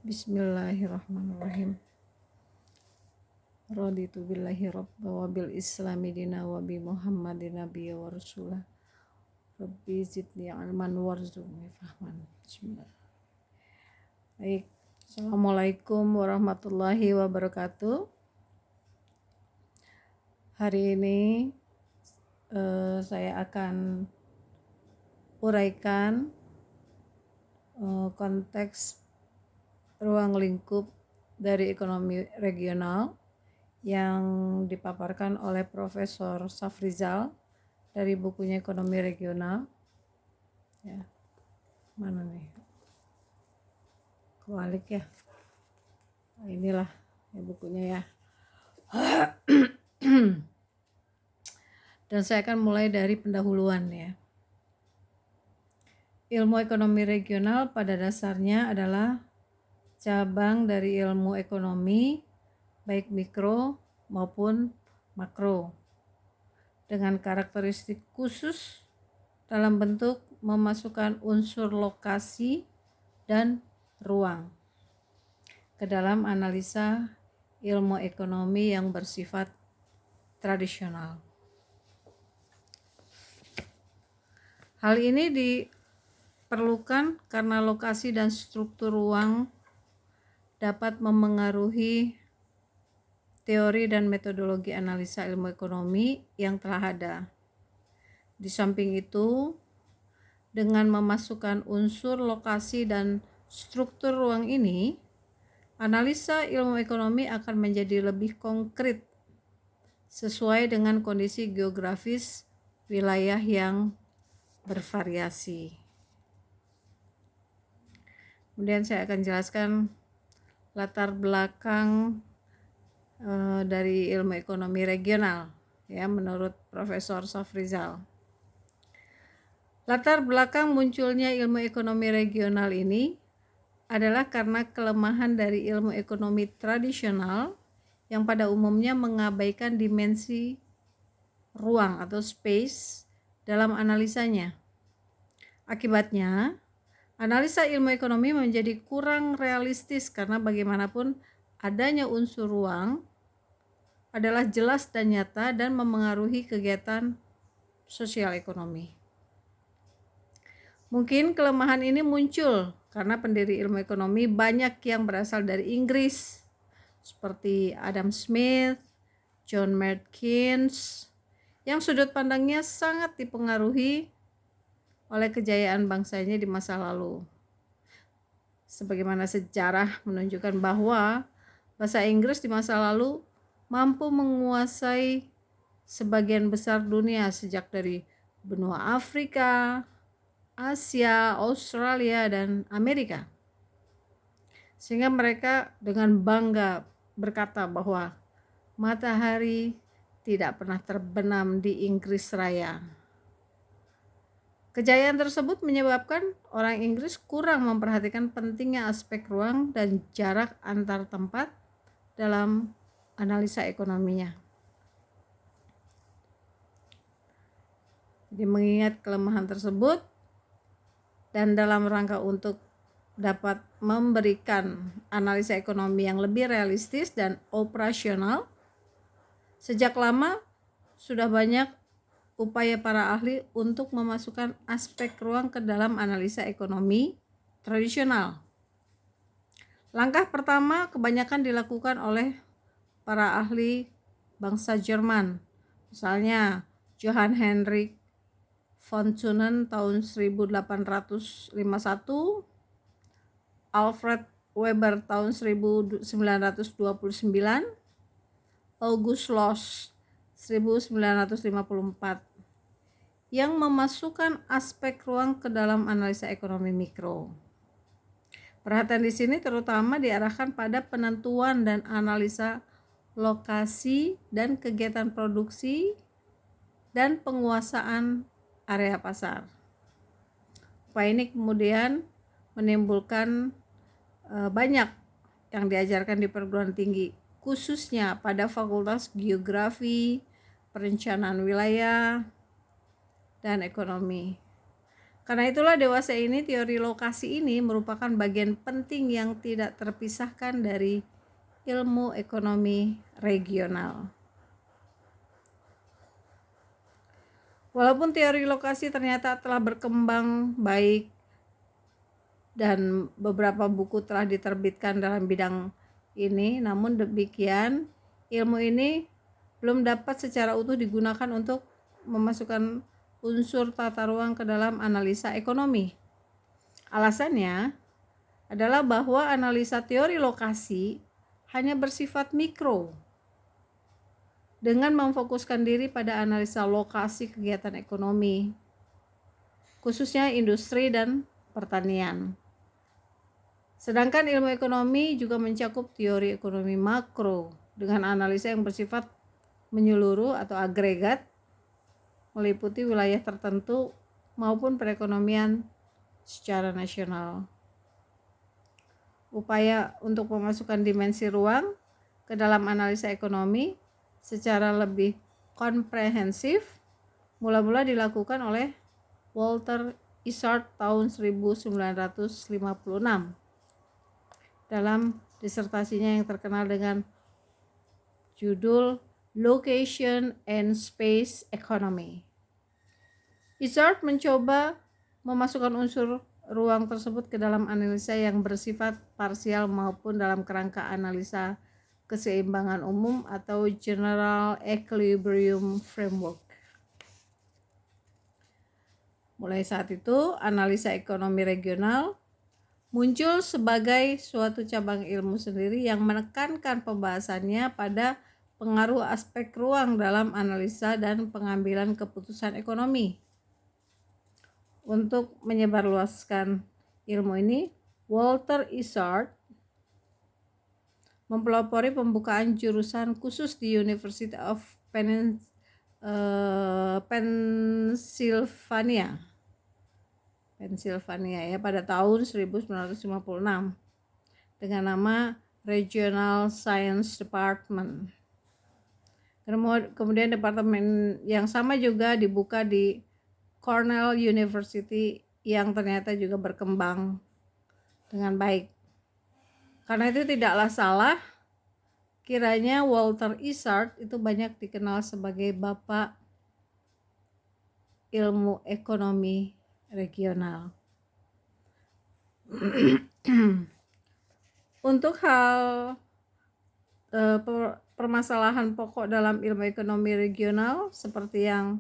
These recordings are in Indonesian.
Bismillahirrahmanirrahim. Raditu billahi rabba wa bil islami dina wa bi muhammadin nabiyya wa rasulah. Rabbi zidni ilman warzuqni fahman. Bismillah. Baik. Assalamualaikum warahmatullahi wabarakatuh. Hari ini saya akan uraikan konteks ruang lingkup dari ekonomi regional yang dipaparkan oleh Profesor Safrizal dari bukunya Ekonomi Regional. Ya, mana nih? Kebalik ya. Nah, inilah ya bukunya ya. Dan saya akan mulai dari pendahuluan ya. Ilmu ekonomi regional pada dasarnya adalah cabang dari ilmu ekonomi baik mikro maupun makro dengan karakteristik khusus dalam bentuk memasukkan unsur lokasi dan ruang ke dalam analisa ilmu ekonomi yang bersifat tradisional. Hal ini diperlukan karena lokasi dan struktur ruang dapat memengaruhi teori dan metodologi analisa ilmu ekonomi yang telah ada. Di samping itu, dengan memasukkan unsur lokasi dan struktur ruang ini, analisa ilmu ekonomi akan menjadi lebih konkret sesuai dengan kondisi geografis wilayah yang bervariasi. Kemudian saya akan jelaskan latar belakang dari ilmu ekonomi regional ya menurut Profesor Safrizal. Latar belakang munculnya ilmu ekonomi regional ini adalah karena kelemahan dari ilmu ekonomi tradisional yang pada umumnya mengabaikan dimensi ruang atau space dalam analisanya. Akibatnya, analisa ilmu ekonomi menjadi kurang realistis karena bagaimanapun adanya unsur ruang adalah jelas dan nyata dan memengaruhi kegiatan sosial ekonomi. Mungkin kelemahan ini muncul karena pendiri ilmu ekonomi banyak yang berasal dari Inggris seperti Adam Smith, John Maynard Keynes yang sudut pandangnya sangat dipengaruhi oleh kejayaan bangsanya di masa lalu. Sebagaimana sejarah menunjukkan bahwa bahasa Inggris di masa lalu mampu menguasai sebagian besar dunia sejak dari benua Afrika, Asia, Australia, dan Amerika. Sehingga mereka dengan bangga berkata bahwa matahari tidak pernah terbenam di Inggris Raya. Kejayaan tersebut menyebabkan orang Inggris kurang memperhatikan pentingnya aspek ruang dan jarak antar tempat dalam analisa ekonominya. Jadi mengingat kelemahan tersebut dan dalam rangka untuk dapat memberikan analisa ekonomi yang lebih realistis dan operasional, sejak lama sudah banyak upaya para ahli untuk memasukkan aspek ruang ke dalam analisa ekonomi tradisional. Langkah pertama kebanyakan dilakukan oleh para ahli bangsa Jerman, misalnya Johann Heinrich von Thunen tahun 1851, Alfred Weber tahun 1929, August Loos 1954 yang memasukkan aspek ruang ke dalam analisa ekonomi mikro. Perhatian di sini terutama diarahkan pada penentuan dan analisa lokasi dan kegiatan produksi dan penguasaan area pasar. Upaya ini kemudian menimbulkan banyak yang diajarkan di perguruan tinggi, khususnya pada Fakultas Geografi, Perencanaan Wilayah, dan Ekonomi. Karena itulah dewasa ini teori lokasi ini merupakan bagian penting yang tidak terpisahkan dari ilmu ekonomi regional. Walaupun teori lokasi ternyata telah berkembang baik dan beberapa buku telah diterbitkan dalam bidang ini, namun demikian ilmu ini belum dapat secara utuh digunakan untuk memasukkan unsur tata ruang ke dalam analisa ekonomi. Alasannya adalah bahwa analisa teori lokasi hanya bersifat mikro, dengan memfokuskan diri pada analisa lokasi kegiatan ekonomi, khususnya industri dan pertanian. Sedangkan ilmu ekonomi juga mencakup teori ekonomi makro dengan analisa yang bersifat menyeluruh atau agregat, meliputi wilayah tertentu maupun perekonomian secara nasional. Upaya untuk memasukkan dimensi ruang ke dalam analisa ekonomi secara lebih komprehensif mula-mula dilakukan oleh Walter Isard tahun 1956 dalam disertasinya yang terkenal dengan judul Location and Space Economy. Isard mencoba memasukkan unsur ruang tersebut ke dalam analisa yang bersifat parsial maupun dalam kerangka analisa keseimbangan umum atau General Equilibrium Framework. Mulai saat itu, analisa ekonomi regional muncul sebagai suatu cabang ilmu sendiri yang menekankan pembahasannya pada pengaruh aspek ruang dalam analisa dan pengambilan keputusan ekonomi. Untuk menyebarluaskan ilmu ini, Walter Isard mempelopori pembukaan jurusan khusus di University of Pennsylvania ya pada tahun 1956 dengan nama Regional Science Department. Kemudian departemen yang sama juga dibuka di Cornell University yang ternyata juga berkembang dengan baik. Karena itu tidaklah salah kiranya Walter Isard itu banyak dikenal sebagai bapak ilmu ekonomi regional. Untuk hal permasalahan pokok dalam ilmu ekonomi regional seperti yang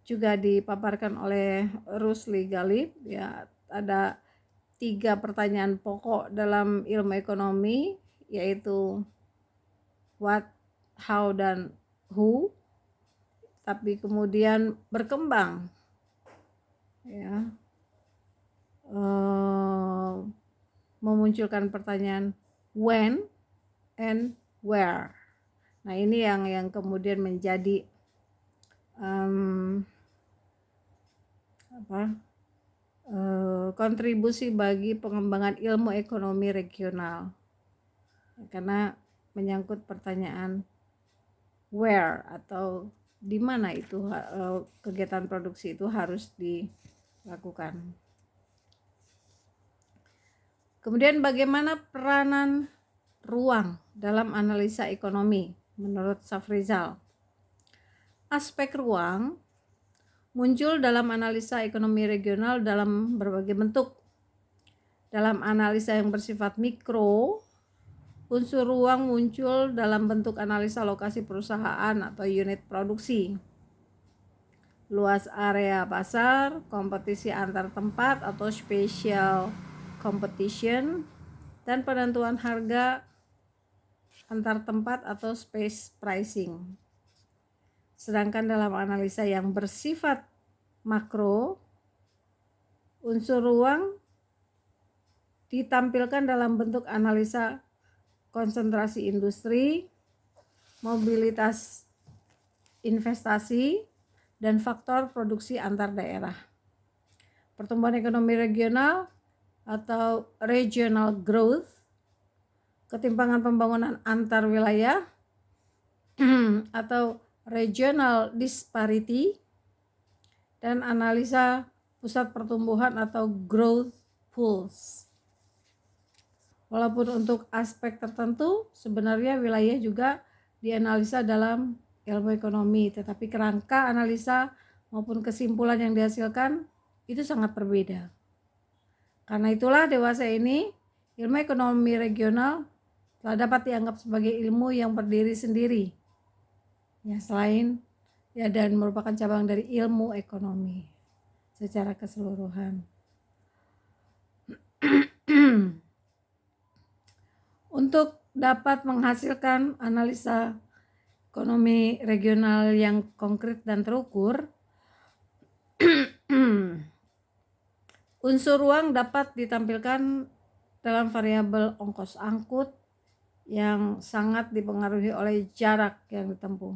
juga dipaparkan oleh Rusli Galib, ya, ada 3 pertanyaan pokok dalam ilmu ekonomi, yaitu what, how, dan who, tapi kemudian berkembang, ya, memunculkan pertanyaan when and where. Nah, ini yang kemudian menjadi kontribusi bagi pengembangan ilmu ekonomi regional, karena menyangkut pertanyaan where atau di mana itu kegiatan produksi itu harus dilakukan. Kemudian bagaimana peranan ruang dalam analisa ekonomi menurut Safrizal? Aspek ruang muncul dalam analisa ekonomi regional dalam berbagai bentuk. Dalam analisa yang bersifat mikro, unsur ruang muncul dalam bentuk analisa lokasi perusahaan atau unit produksi, luas area pasar, kompetisi antar tempat atau spatial competition, dan penentuan harga antar tempat atau space pricing. Sedangkan dalam analisa yang bersifat makro, unsur ruang ditampilkan dalam bentuk analisa konsentrasi industri, mobilitas investasi, dan faktor produksi antar daerah. Pertumbuhan ekonomi regional atau regional growth, ketimpangan pembangunan antar wilayah atau regional disparity, dan analisa pusat pertumbuhan atau growth pulse. Walaupun untuk aspek tertentu sebenarnya wilayah juga dianalisa dalam ilmu ekonomi, tetapi kerangka analisa maupun kesimpulan yang dihasilkan itu sangat berbeda. Karena itulah dewasa ini ilmu ekonomi regional telah dapat dianggap sebagai ilmu yang berdiri sendiri ya, selain ya, dan merupakan cabang dari ilmu ekonomi secara keseluruhan. Untuk dapat menghasilkan analisa ekonomi regional yang konkret dan terukur, unsur ruang dapat ditampilkan dalam variabel ongkos angkut yang sangat dipengaruhi oleh jarak yang ditempuh.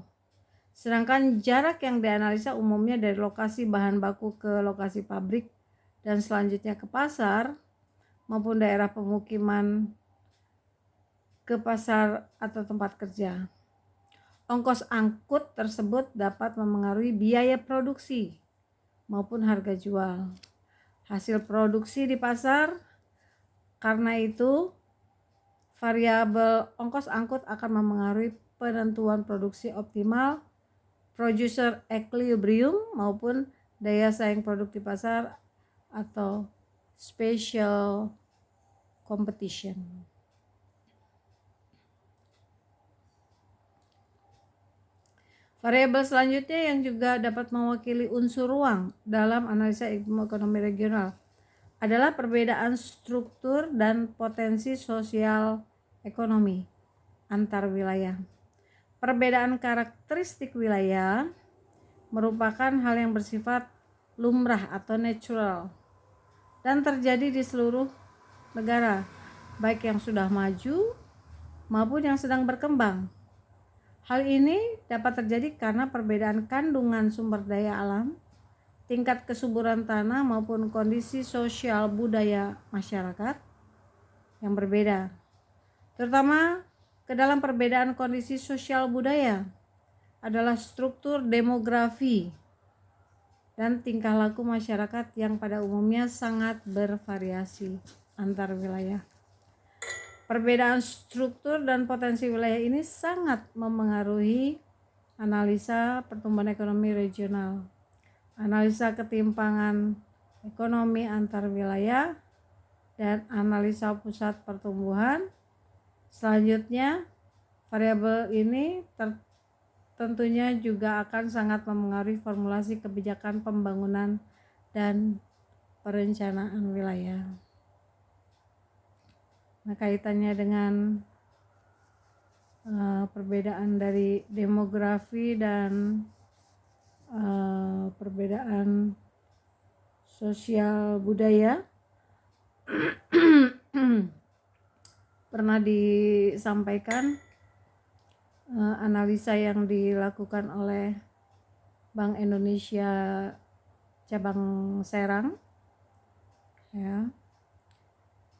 Sedangkan jarak yang dianalisa umumnya dari lokasi bahan baku ke lokasi pabrik dan selanjutnya ke pasar maupun daerah pemukiman ke pasar atau tempat kerja. Ongkos angkut tersebut dapat memengaruhi biaya produksi maupun harga jual hasil produksi di pasar. Karena itu, variabel ongkos angkut akan memengaruhi penentuan produksi optimal, producer equilibrium maupun daya saing produk di pasar atau special competition. Variabel selanjutnya yang juga dapat mewakili unsur ruang dalam analisa ilmu ekonomi regional adalah perbedaan struktur dan potensi sosial ekonomi antar wilayah. Perbedaan karakteristik wilayah merupakan hal yang bersifat lumrah atau natural dan terjadi di seluruh negara, baik yang sudah maju maupun yang sedang berkembang. Hal ini dapat terjadi karena perbedaan kandungan sumber daya alam, tingkat kesuburan tanah maupun kondisi sosial budaya masyarakat yang berbeda. Terutama ke dalam perbedaan kondisi sosial budaya adalah struktur demografi dan tingkah laku masyarakat yang pada umumnya sangat bervariasi antar wilayah. Perbedaan struktur dan potensi wilayah ini sangat memengaruhi analisa pertumbuhan ekonomi regional, analisa ketimpangan ekonomi antar wilayah, dan analisa pusat pertumbuhan. Selanjutnya, variabel ini tentunya juga akan sangat memengaruhi formulasi kebijakan pembangunan dan perencanaan wilayah. Nah, kaitannya dengan perbedaan dari demografi dan perbedaan sosial budaya pernah disampaikan analisa yang dilakukan oleh Bank Indonesia cabang Serang ya,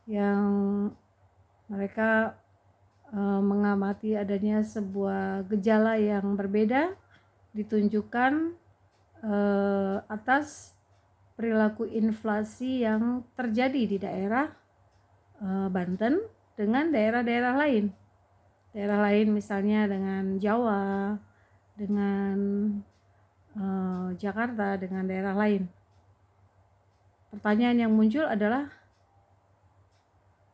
yang mereka mengamati adanya sebuah gejala yang berbeda ditunjukkan atas perilaku inflasi yang terjadi di daerah Banten dengan daerah-daerah lain. Daerah lain misalnya dengan Jawa, dengan Jakarta, dengan daerah lain. Pertanyaan yang muncul adalah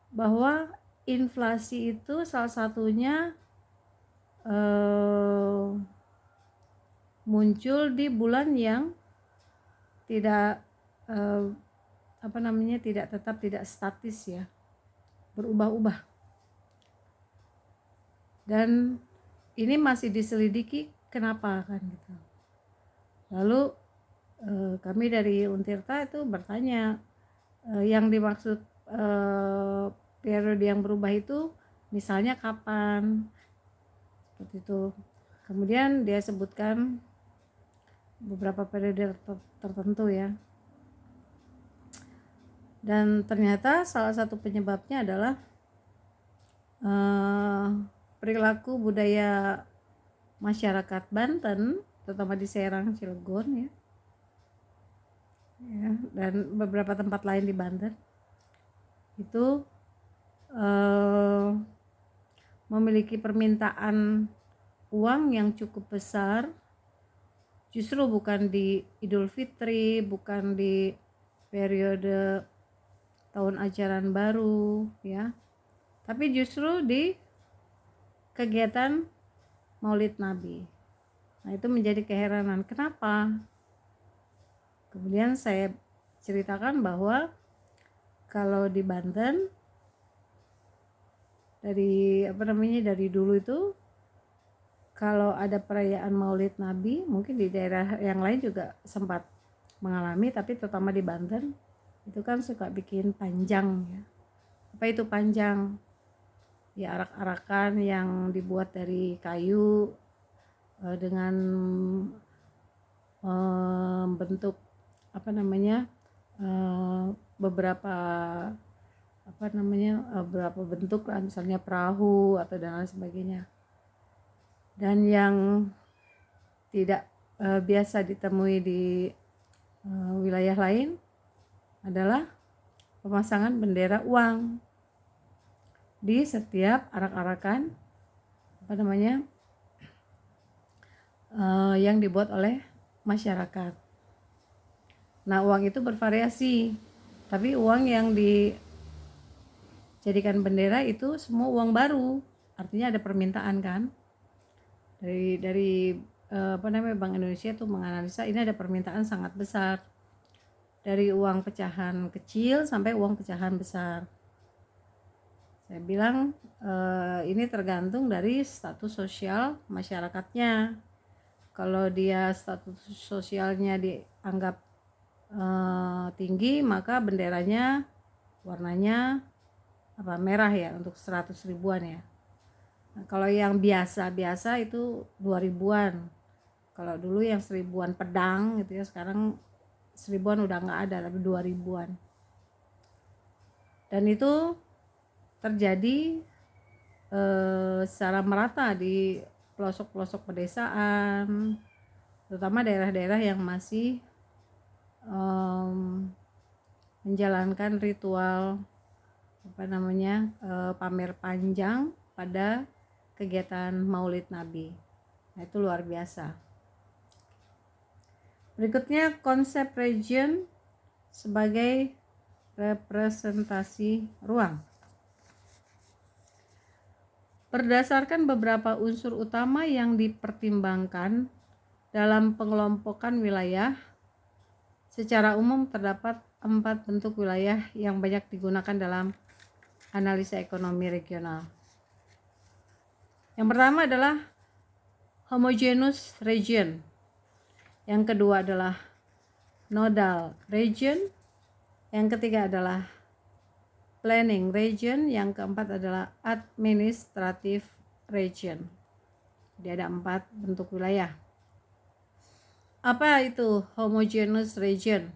bahwa inflasi itu salah satunya muncul di bulan yang tidak tidak tetap, tidak statis ya, berubah-ubah. Dan ini masih diselidiki kenapa kan gitu. Lalu kami dari Untirta itu bertanya yang dimaksud periode yang berubah itu misalnya kapan, seperti itu. Kemudian dia sebutkan beberapa periode tertentu ya. Dan ternyata salah satu penyebabnya adalah perilaku budaya masyarakat Banten, terutama di Serang, Cilegon ya, ya, dan beberapa tempat lain di Banten itu memiliki permintaan uang yang cukup besar, justru bukan di Idul Fitri, bukan di periode tahun ajaran baru ya, tapi justru di kegiatan Maulid Nabi. Nah, itu menjadi keheranan. Kenapa? Kemudian saya ceritakan bahwa kalau di Banten dari dulu itu kalau ada perayaan Maulid Nabi, mungkin di daerah yang lain juga sempat mengalami, tapi terutama di Banten itu kan suka bikin panjang ya. Apa itu panjang? Ya, arak-arakan yang dibuat dari kayu dengan bentuk beberapa beberapa bentuk lah, misalnya perahu atau dan lain sebagainya. Dan yang tidak biasa ditemui di wilayah lain adalah pemasangan bendera uang di setiap arak-arakan yang dibuat oleh masyarakat. Nah, uang itu bervariasi, tapi uang yang dijadikan bendera itu semua uang baru, artinya ada permintaan kan. Dari Bank Indonesia itu menganalisa ini ada permintaan sangat besar, dari uang pecahan kecil sampai uang pecahan besar. Saya bilang ini tergantung dari status sosial masyarakatnya. Kalau dia status sosialnya dianggap tinggi, maka benderanya warnanya merah ya, untuk 100 ribuan ya. Nah, kalau yang biasa itu 2 ribuan. Kalau dulu yang 1000-an pedang gitu ya, sekarang 1000-an udah nggak ada, tapi 2 ribuan. Dan itu terjadi secara merata di pelosok-pelosok pedesaan, terutama daerah-daerah yang masih menjalankan ritual pamer panjang pada kegiatan Maulid Nabi. Nah, itu luar biasa. Berikutnya, konsep region sebagai representasi ruang. Berdasarkan beberapa unsur utama yang dipertimbangkan dalam pengelompokan wilayah, secara umum terdapat 4 bentuk wilayah yang banyak digunakan dalam analisa ekonomi regional. Yang pertama adalah homogeneous region. Yang kedua adalah nodal region. Yang ketiga adalah planning region. Yang keempat adalah administrative region. Jadi ada 4 bentuk wilayah. Apa itu homogeneous region?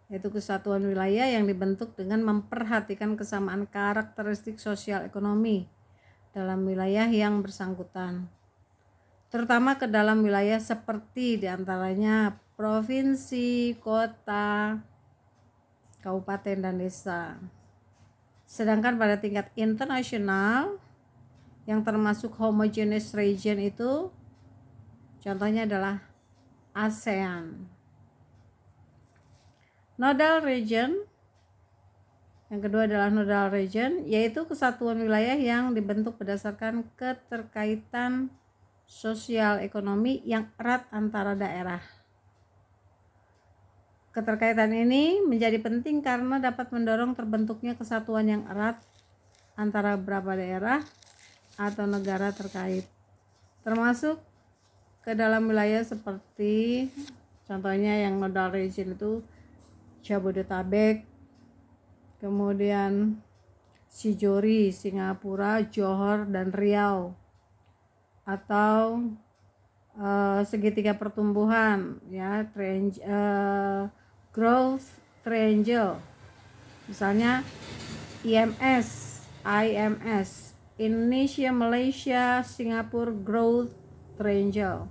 Yaitu kesatuan wilayah yang dibentuk dengan memperhatikan kesamaan karakteristik sosial ekonomi dalam wilayah yang bersangkutan, terutama ke dalam wilayah seperti diantaranya provinsi, kota, kabupaten, dan desa. Sedangkan pada tingkat internasional yang termasuk homogeneous region itu contohnya adalah ASEAN. Nodal region, yang kedua adalah nodal region, yaitu kesatuan wilayah yang dibentuk berdasarkan keterkaitan sosial ekonomi yang erat antara daerah. Keterkaitan ini menjadi penting karena dapat mendorong terbentuknya kesatuan yang erat antara beberapa daerah atau negara terkait, termasuk ke dalam wilayah seperti contohnya yang nodal region itu Jabodetabek, kemudian Shijori, Singapura, Johor, dan Riau, atau segitiga pertumbuhan ya, growth triangle, misalnya IMS, Indonesia, Malaysia, Singapura growth triangle,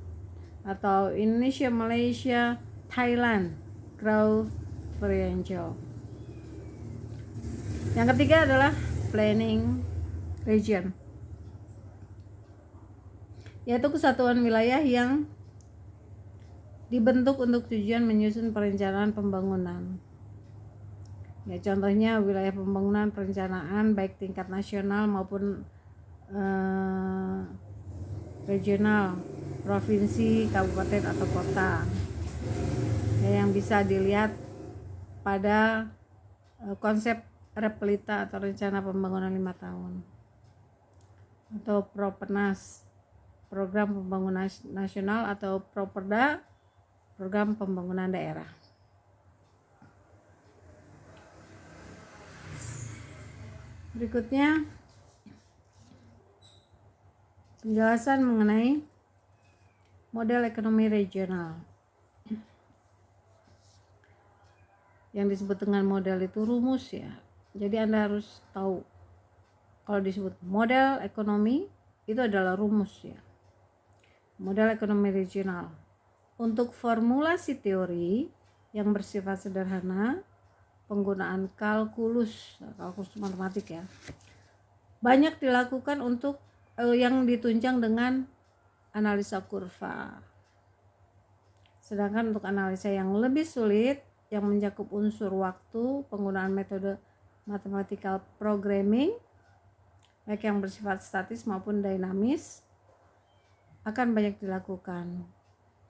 atau Indonesia, Malaysia, Thailand growth experiential. Yang ketiga adalah planning region, yaitu kesatuan wilayah yang dibentuk untuk tujuan menyusun perencanaan pembangunan. Ya, contohnya wilayah pembangunan perencanaan baik tingkat nasional maupun regional, provinsi, kabupaten atau kota. Ya, yang bisa dilihat pada konsep Replita atau rencana pembangunan 5 tahun atau Propernas, program pembangunan nasional, atau Properda, program pembangunan daerah. Berikutnya penjelasan mengenai model ekonomi regional. Yang disebut dengan model itu rumus ya. Jadi Anda harus tahu kalau disebut model ekonomi itu adalah rumus ya. Model ekonomi regional. Untuk formulasi teori yang bersifat sederhana, penggunaan kalkulus matematik ya, banyak dilakukan untuk yang ditunjang dengan analisa kurva. Sedangkan untuk analisa yang lebih sulit yang mencakup unsur waktu, penggunaan metode mathematical programming baik yang bersifat statis maupun dinamis akan banyak dilakukan.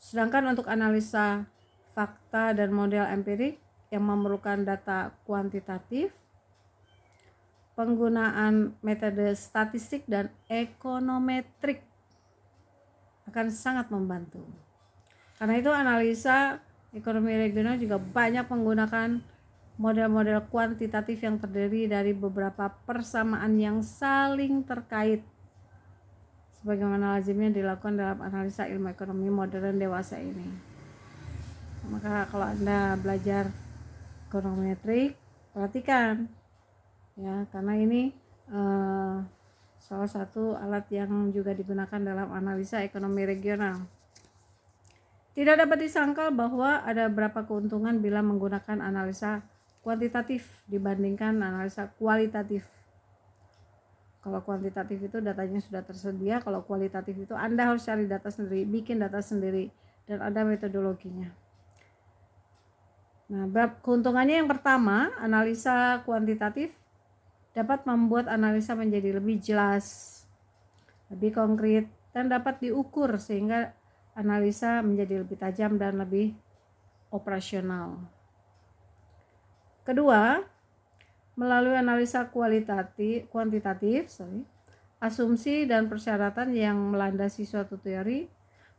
Sedangkan untuk analisa fakta dan model empirik yang memerlukan data kuantitatif, penggunaan metode statistik dan ekonometrik akan sangat membantu. Karena itu analisa ekonomi regional juga banyak menggunakan model-model kuantitatif yang terdiri dari beberapa persamaan yang saling terkait, sebagaimana lazimnya dilakukan dalam analisa ilmu ekonomi modern dewasa ini. Maka kalau Anda belajar ekonometrik, perhatikan ya, karena ini salah satu alat yang juga digunakan dalam analisa ekonomi regional. Tidak dapat disangkal bahwa ada beberapa keuntungan bila menggunakan analisa kuantitatif dibandingkan analisa kualitatif. Kalau kuantitatif itu datanya sudah tersedia, kalau kualitatif itu Anda harus cari data sendiri, bikin data sendiri, dan ada metodologinya. Nah, keuntungannya yang pertama, analisa kuantitatif dapat membuat analisa menjadi lebih jelas, lebih konkret, dan dapat diukur sehingga analisa menjadi lebih tajam dan lebih operasional. Kedua, melalui analisa kuantitatif, asumsi dan persyaratan yang melandasi suatu teori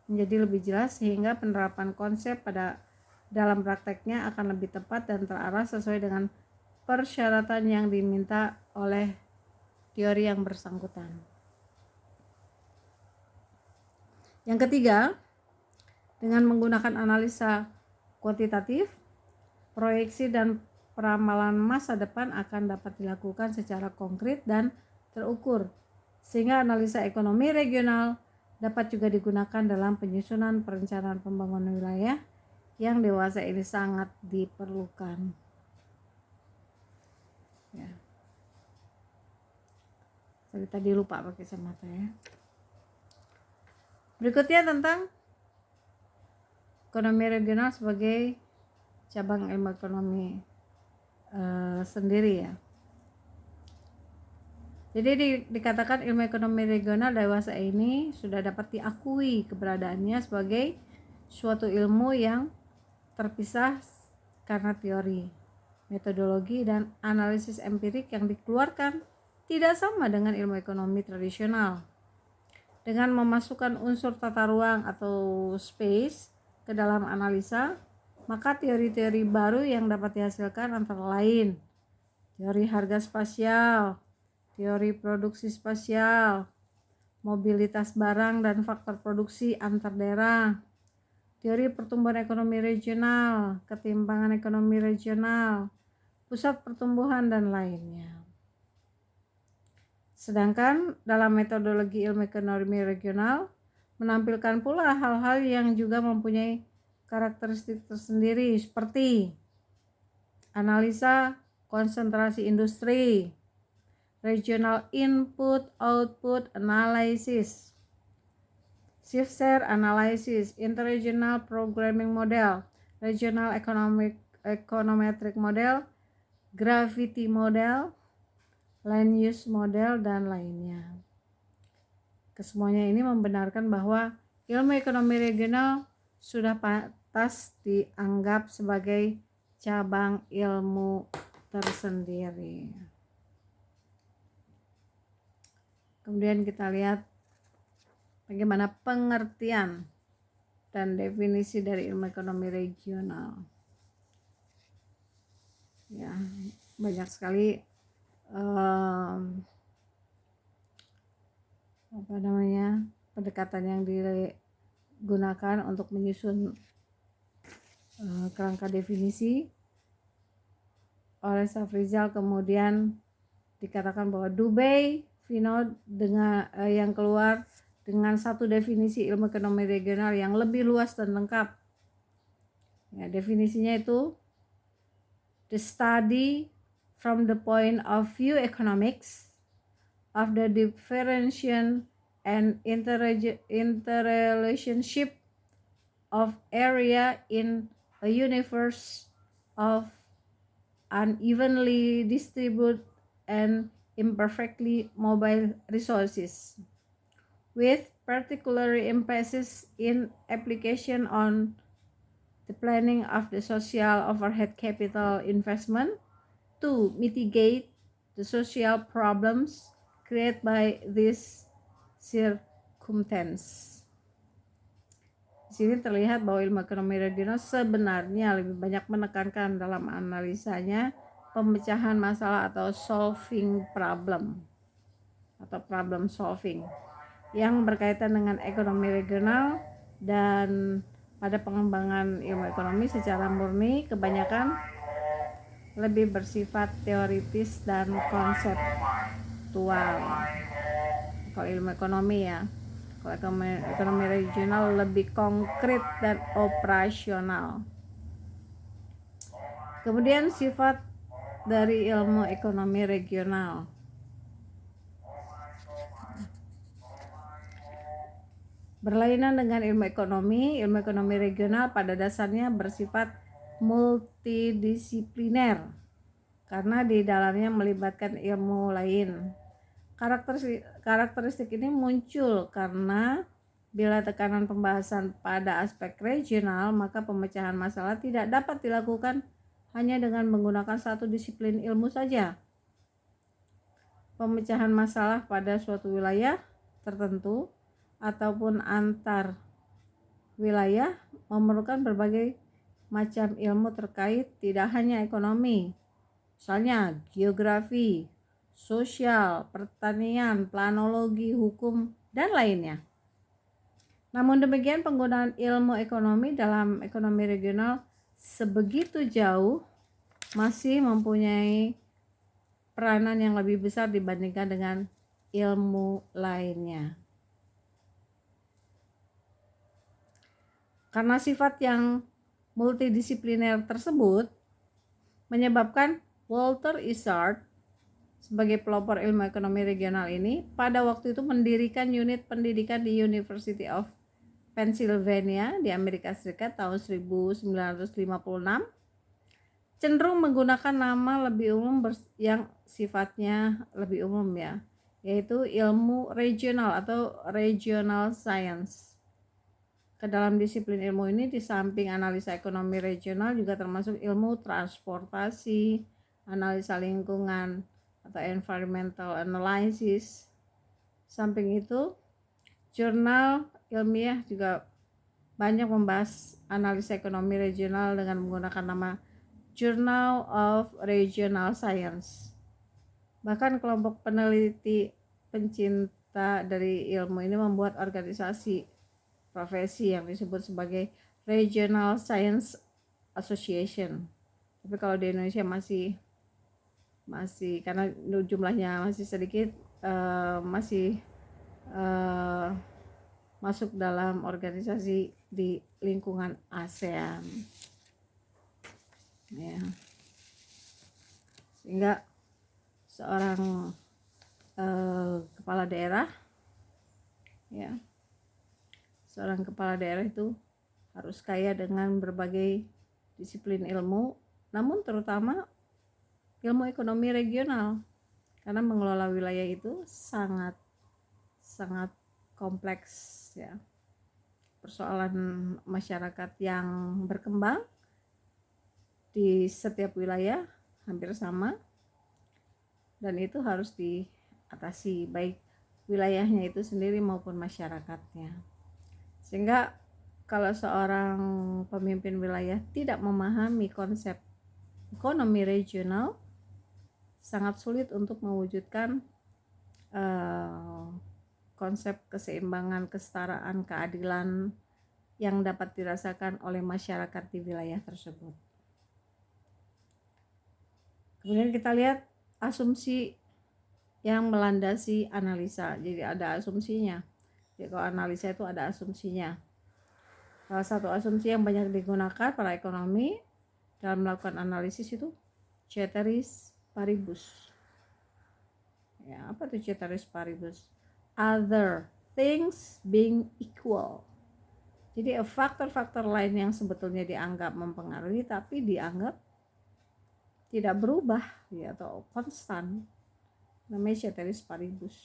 menjadi lebih jelas sehingga penerapan konsep dalam prakteknya akan lebih tepat dan terarah sesuai dengan persyaratan yang diminta oleh teori yang bersangkutan. Yang ketiga, dengan menggunakan analisa kuantitatif, proyeksi dan peramalan masa depan akan dapat dilakukan secara konkret dan terukur, sehingga analisa ekonomi regional dapat juga digunakan dalam penyusunan perencanaan pembangunan wilayah yang dewasa ini sangat diperlukan. Ya. Saya tadi lupa pakai kacamata ya. Berikutnya tentang ekonomi regional sebagai cabang ilmu ekonomi sendiri ya. Jadi dikatakan ilmu ekonomi regional dewasa ini sudah dapat diakui keberadaannya sebagai suatu ilmu yang terpisah karena teori, metodologi, dan analisis empirik yang dikeluarkan tidak sama dengan ilmu ekonomi tradisional. Dengan memasukkan unsur tata ruang atau space ke dalam analisa, maka teori-teori baru yang dapat dihasilkan antara lain teori harga spasial, teori produksi spasial, mobilitas barang dan faktor produksi antar daerah, teori pertumbuhan ekonomi regional, ketimpangan ekonomi regional, pusat pertumbuhan, dan lainnya. Sedangkan dalam metodologi ilmu ekonomi regional menampilkan pula hal-hal yang juga mempunyai karakteristik tersendiri seperti analisa konsentrasi industri, regional input-output analysis, shift share analysis, interregional programming model, regional econometric model, gravity model, land use model, dan lainnya. Kesemuanya ini membenarkan bahwa ilmu ekonomi regional sudah pantas dianggap sebagai cabang ilmu tersendiri. Kemudian kita lihat bagaimana pengertian dan definisi dari ilmu ekonomi regional. Ya, banyak sekali pendekatan yang digunakan untuk menyusun kerangka definisi. Oleh Safrizal kemudian dikatakan bahwa Dubey Vinod dengan yang keluar dengan satu definisi ilmu ekonomi regional yang lebih luas dan lengkap. Ya, definisinya itu the study from the point of view economics of the differentiation and interrelationship of area in a universe of unevenly distributed and imperfectly mobile resources, with particular emphasis in application on the planning of the social overhead capital investment to mitigate the social problems created by this circumstance. Di sini terlihat bahwa ilmu ekonomi regional sebenarnya lebih banyak menekankan dalam analisanya pemecahan masalah atau solving problem atau problem solving yang berkaitan dengan ekonomi regional, dan pada pengembangan ilmu ekonomi secara murni kebanyakan lebih bersifat teoritis dan konseptual. Kalau ilmu ekonomi ya, kalau ekonomi regional lebih konkret dan operasional. Kemudian sifat dari ilmu ekonomi regional. Berlainan dengan ilmu ekonomi regional pada dasarnya bersifat multidisipliner karena di dalamnya melibatkan ilmu lain. Karakteristik ini muncul karena bila tekanan pembahasan pada aspek regional, maka pemecahan masalah tidak dapat dilakukan hanya dengan menggunakan satu disiplin ilmu saja. Pemecahan masalah pada suatu wilayah tertentu ataupun antar wilayah memerlukan berbagai macam ilmu terkait tidak hanya ekonomi, misalnya geografi, sosial, pertanian, planologi, hukum, dan lainnya. Namun demikian, penggunaan ilmu ekonomi dalam ekonomi regional sebegitu jauh masih mempunyai peranan yang lebih besar dibandingkan dengan ilmu lainnya. Karena sifat yang multidisipliner tersebut menyebabkan Walter Isard sebagai pelopor ilmu ekonomi regional ini pada waktu itu mendirikan unit pendidikan di University of Pennsylvania di Amerika Serikat tahun 1956, cenderung menggunakan nama lebih umum yang sifatnya lebih umum ya, yaitu ilmu regional atau regional science. Ke dalam disiplin ilmu ini di samping analisa ekonomi regional juga termasuk ilmu transportasi, analisa lingkungan atau environmental analysis. Samping itu, jurnal ilmiah juga banyak membahas analisa ekonomi regional dengan menggunakan nama Journal of Regional Science. Bahkan kelompok peneliti pencinta dari ilmu ini membuat organisasi profesi yang disebut sebagai Regional Science Association. Tapi kalau di Indonesia masih karena jumlahnya masih sedikit, masih masuk dalam organisasi di lingkungan ASEAN. Ya. Sehingga seorang kepala daerah, ya, seorang kepala daerah itu harus kaya dengan berbagai disiplin ilmu, namun terutama ilmu ekonomi regional, karena mengelola wilayah itu sangat kompleks, ya. Persoalan masyarakat yang berkembang di setiap wilayah hampir sama, dan itu harus diatasi baik wilayahnya itu sendiri maupun masyarakatnya. Sehingga kalau seorang pemimpin wilayah tidak memahami konsep ekonomi regional, sangat sulit untuk mewujudkan konsep keseimbangan, kesetaraan, keadilan yang dapat dirasakan oleh masyarakat di wilayah tersebut. Kemudian kita lihat asumsi yang melandasi analisa. Jadi ada asumsinya. Jadi kalau analisa itu ada asumsinya. Salah satu asumsi yang banyak digunakan para ekonomi dalam melakukan analisis itu ceteris paribus. Ya, apa itu ceteris paribus? Other things being equal. Jadi faktor-faktor lain yang sebetulnya dianggap mempengaruhi tapi dianggap tidak berubah, ya, atau konstan, namanya ceteris paribus.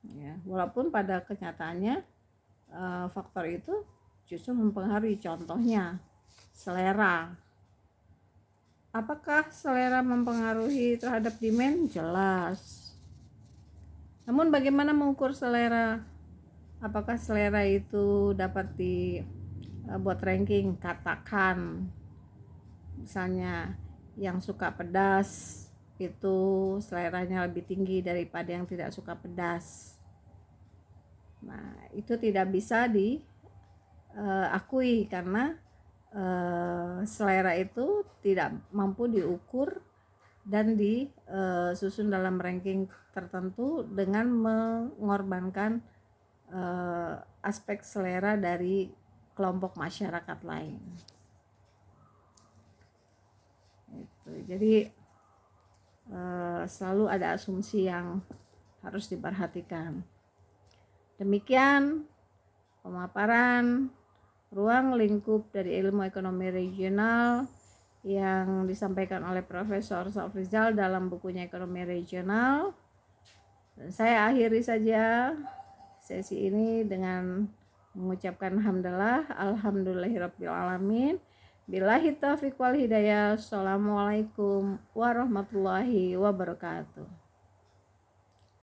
Ya, walaupun pada kenyataannya faktor itu justru mempengaruhi. Contohnya selera. Apakah selera mempengaruhi terhadap demand? Jelas. Namun bagaimana mengukur selera? Apakah selera itu dapat dibuat ranking? Katakan misalnya yang suka pedas itu seleranya lebih tinggi daripada yang tidak suka pedas. Nah, itu tidak bisa diakui karena selera itu tidak mampu diukur dan disusun dalam ranking tertentu dengan mengorbankan aspek selera dari kelompok masyarakat lain. Jadi selalu ada asumsi yang harus diperhatikan. Demikian pemaparan ruang lingkup dari ilmu ekonomi regional yang disampaikan oleh Profesor Safrizal dalam bukunya Ekonomi Regional. Dan saya akhiri saja sesi ini dengan mengucapkan hamdalah, alhamdulillahirabbil alamin. Billahi taufiq wal hidayah. Assalamualaikum warahmatullahi wabarakatuh.